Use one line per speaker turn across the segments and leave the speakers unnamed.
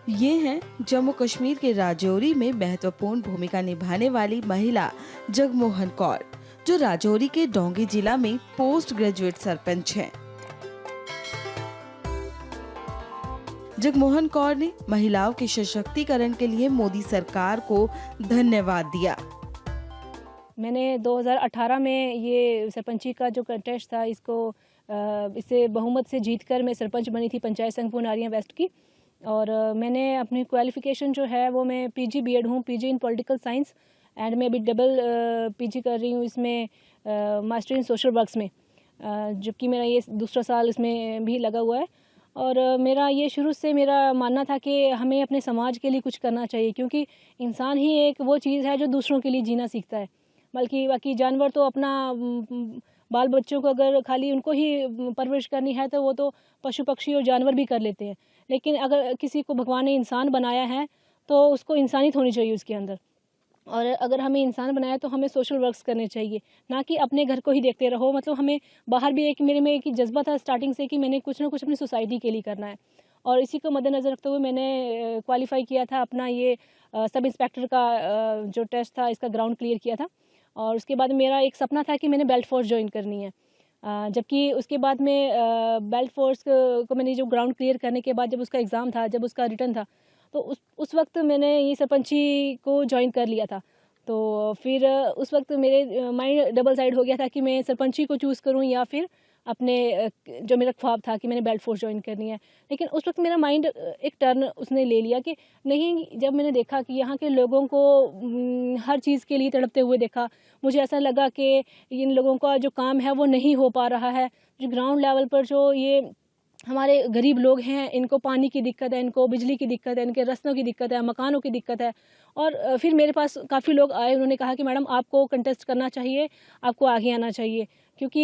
ये हैं जम्मू कश्मीर के राजौरी में महत्वपूर्ण भूमिका निभाने वाली महिला जगमोहन कौर, जो राजौरी के डोंगी जिला में पोस्ट ग्रेजुएट सरपंच हैं। जगमोहन कौर ने महिलाओं के सशक्तिकरण के लिए मोदी सरकार को धन्यवाद दिया।
मैंने 2018 में ये सरपंची का जो कंटेस्ट था इसे बहुमत से जीतकर मैं सरपंच बनी थी पंचायत संघ पुनारिया वेस्ट की। और मैंने अपनी क्वालिफिकेशन जो है वो मैं पीजी बीएड हूँ, PG in political science, and मैं अभी डबल पीजी कर रही हूँ इसमें मास्टर इन सोशल वर्क्स में, जबकि मेरा ये दूसरा साल इसमें भी लगा हुआ है। और मेरा ये शुरू से मेरा मानना था कि हमें अपने समाज के लिए कुछ करना चाहिए, क्योंकि इंसान ही एक वो चीज़ है जो दूसरों के लिए जीना सीखता है। बल्कि बाकी जानवर तो अपना बाल बच्चों को अगर खाली उनको ही परवरिश करनी है तो वो तो पशु पक्षी और जानवर भी कर लेते हैं, लेकिन अगर किसी को भगवान ने इंसान बनाया है तो उसको इंसानियत होनी चाहिए उसके अंदर। और अगर हमें इंसान बनाया तो हमें सोशल वर्क्स करने चाहिए, ना कि अपने घर को ही देखते रहो। मतलब हमें बाहर भी मेरे में एक जज्बा था स्टार्टिंग से कि मैंने कुछ ना कुछ अपनी सोसाइटी के लिए करना है। और इसी को मद्देनज़र रखते हुए मैंने क्वालिफाई किया था अपना ये सब इंस्पेक्टर का जो टेस्ट था, इसका ग्राउंड क्लियर किया था। और उसके बाद मेरा एक सपना था कि मैंने बेल्ट फोर्स ज्वाइन करनी है। जबकि उसके बाद में बेल्ट फोर्स को मैंने जो ग्राउंड क्लियर करने के बाद जब उसका एग्ज़ाम था, जब उसका रिटर्न था, तो उस वक्त मैंने ये सरपंची को ज्वाइन कर लिया था। तो फिर उस वक्त मेरे माइंड डबल साइड हो गया था कि मैं सरपंची को चूज़ करूं या फिर अपने जो मेरा ख्वाब था कि मैंने बेल्ट फोर्स ज्वाइन करनी है। लेकिन उस वक्त मेरा माइंड एक टर्न उसने ले लिया कि नहीं, जब मैंने देखा कि यहाँ के लोगों को हर चीज़ के लिए तड़पते हुए देखा, मुझे ऐसा लगा कि इन लोगों का जो काम है वो नहीं हो पा रहा है। जो ग्राउंड लेवल पर जो ये हमारे गरीब लोग हैं, इनको पानी की दिक्कत है, इनको बिजली की दिक्कत है, इनके रास्तों की दिक्कत है, मकानों की दिक्कत है। और फिर मेरे पास काफ़ी लोग आए, उन्होंने कहा कि मैडम आपको कंटेस्ट करना चाहिए, आपको आगे आना चाहिए। क्योंकि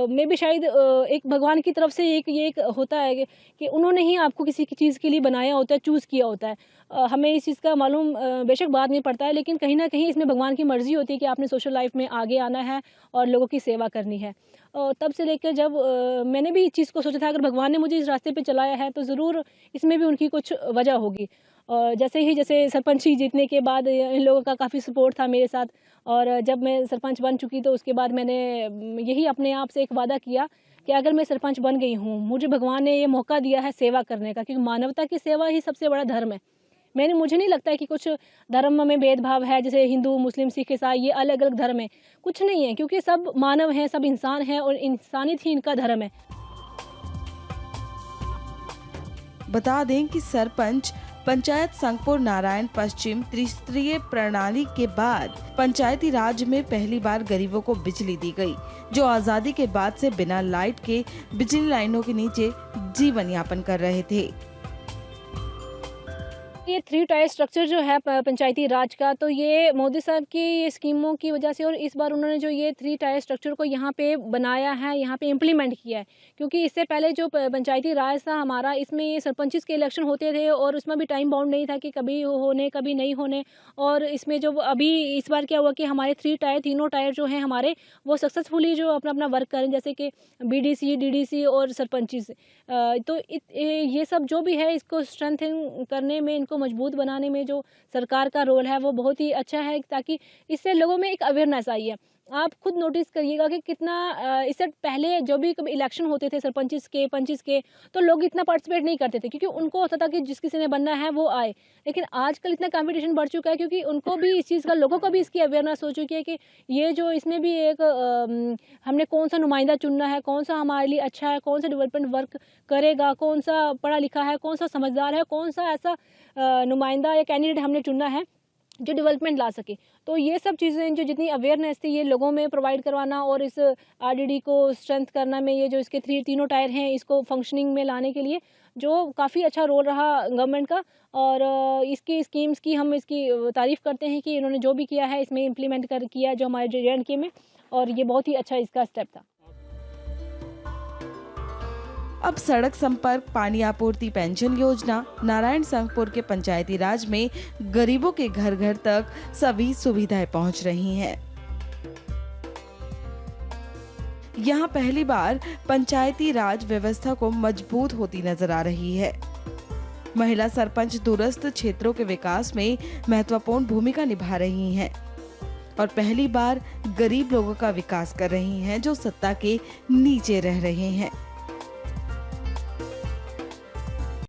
मैं भी शायद एक भगवान की तरफ से एक होता है कि उन्होंने ही आपको किसी की चीज़ के लिए बनाया होता है, चूज़ किया होता है। हमें इस चीज़ का मालूम बेशक बाद में पड़ता है, लेकिन कहीं ना कहीं इसमें भगवान की मर्ज़ी होती है कि आपने सोशल लाइफ में आगे आना है और लोगों की सेवा करनी है। तब से लेकर जब मैंने भी इस चीज़ को सोचा था, अगर भगवान ने मुझे इस रास्ते पे चलाया है तो ज़रूर इसमें भी उनकी कुछ वजह होगी। और जैसे सरपंची जीतने के बाद इन लोगों का काफ़ी सपोर्ट था मेरे साथ। और जब मैं सरपंच बन चुकी तो उसके बाद मैंने यही अपने आप से एक वादा किया कि अगर मैं सरपंच बन गई हूँ, मुझे भगवान ने ये मौका दिया है सेवा करने का, क्योंकि मानवता की सेवा ही सबसे बड़ा धर्म है। मुझे नहीं लगता है कि कुछ धर्म में भेदभाव है, जैसे हिंदू, मुस्लिम, सिख, ईसाई, ये अलग अलग धर्म है। कुछ नहीं है, क्योंकि सब मानव हैं, सब इंसान हैं और इंसानियत ही इनका धर्म है।
बता दें कि सरपंच पंचायत संघपुर नारायण पश्चिम त्रिस्तरीय प्रणाली के बाद पंचायती राज में पहली बार गरीबों को बिजली दी गई, जो आजादी के बाद से बिना लाइट के बिजली लाइनों के नीचे जीवन यापन कर रहे थे।
ये 3 टायर स्ट्रक्चर जो है पंचायती राज का, तो ये मोदी साहब की ये स्कीमों की वजह से, और इस बार उन्होंने जो ये 3 टायर स्ट्रक्चर को यहाँ पे बनाया है, यहाँ पे इम्प्लीमेंट किया है। क्योंकि इससे पहले जो पंचायती राज था हमारा, इसमें ये सरपंचिस के इलेक्शन होते थे और उसमें भी टाइम बाउंड नहीं था कि कभी होने कभी नहीं होने। और इसमें जो अभी इस बार क्या हुआ कि हमारे तीनों टायर जो हैं हमारे, वो सक्सेसफुली जो अपना अपना वर्क करें, जैसे कि BDC, DDC और सरपंचिस। तो ये सब जो भी है, इसको स्ट्रेंथन करने में, इनको मजबूत बनाने में जो सरकार का रोल है वो बहुत ही अच्छा है, ताकि इससे लोगों में एक अवेयरनेस आई है। आप खुद नोटिस करिएगा कि कितना इससे पहले जो भी कभी इलेक्शन होते थे सरपंचिस के, पंचिस के, तो लोग इतना पार्टिसिपेट नहीं करते थे, क्योंकि उनको होता था कि जिस किसी ने बनना है वो आए। लेकिन आजकल इतना कंपटीशन बढ़ चुका है, क्योंकि उनको भी इस चीज़ का, लोगों को भी इसकी अवेयरनेस हो चुकी है कि ये जो इसमें भी एक हमने कौन सा नुमाइंदा चुनना है, कौन सा हमारे लिए अच्छा है, कौन सा डेवलपमेंट वर्क करेगा, कौन सा पढ़ा लिखा है, कौन सा समझदार है, कौन सा ऐसा नुमाइंदा या कैंडिडेट हमने चुनना है जो डेवलपमेंट ला सके। तो ये सब चीज़ें, जो जितनी अवेयरनेस थी, ये लोगों में प्रोवाइड करवाना और इस RDD को स्ट्रेंथ करना में, ये जो इसके तीनों टायर हैं, इसको फंक्शनिंग में लाने के लिए जो काफ़ी अच्छा रोल रहा गवर्नमेंट का। और इसकी स्कीम्स की हम इसकी तारीफ़ करते हैं कि इन्होंने जो भी किया है इसमें इम्प्लीमेंट किया जो हमारे JNK में, और ये बहुत ही अच्छा इसका स्टेप था।
अब सड़क संपर्क, पानी आपूर्ति, पेंशन योजना, नारायण संघपुर के पंचायती राज में गरीबों के घर घर तक सभी सुविधाएं पहुंच रही हैं। यहाँ पहली बार पंचायती राज व्यवस्था को मजबूत होती नजर आ रही है। महिला सरपंच दूरस्थ क्षेत्रों के विकास में महत्वपूर्ण भूमिका निभा रही हैं और पहली बार गरीब लोगों का विकास कर रही हैं जो सत्ता के नीचे रह रहे हैं।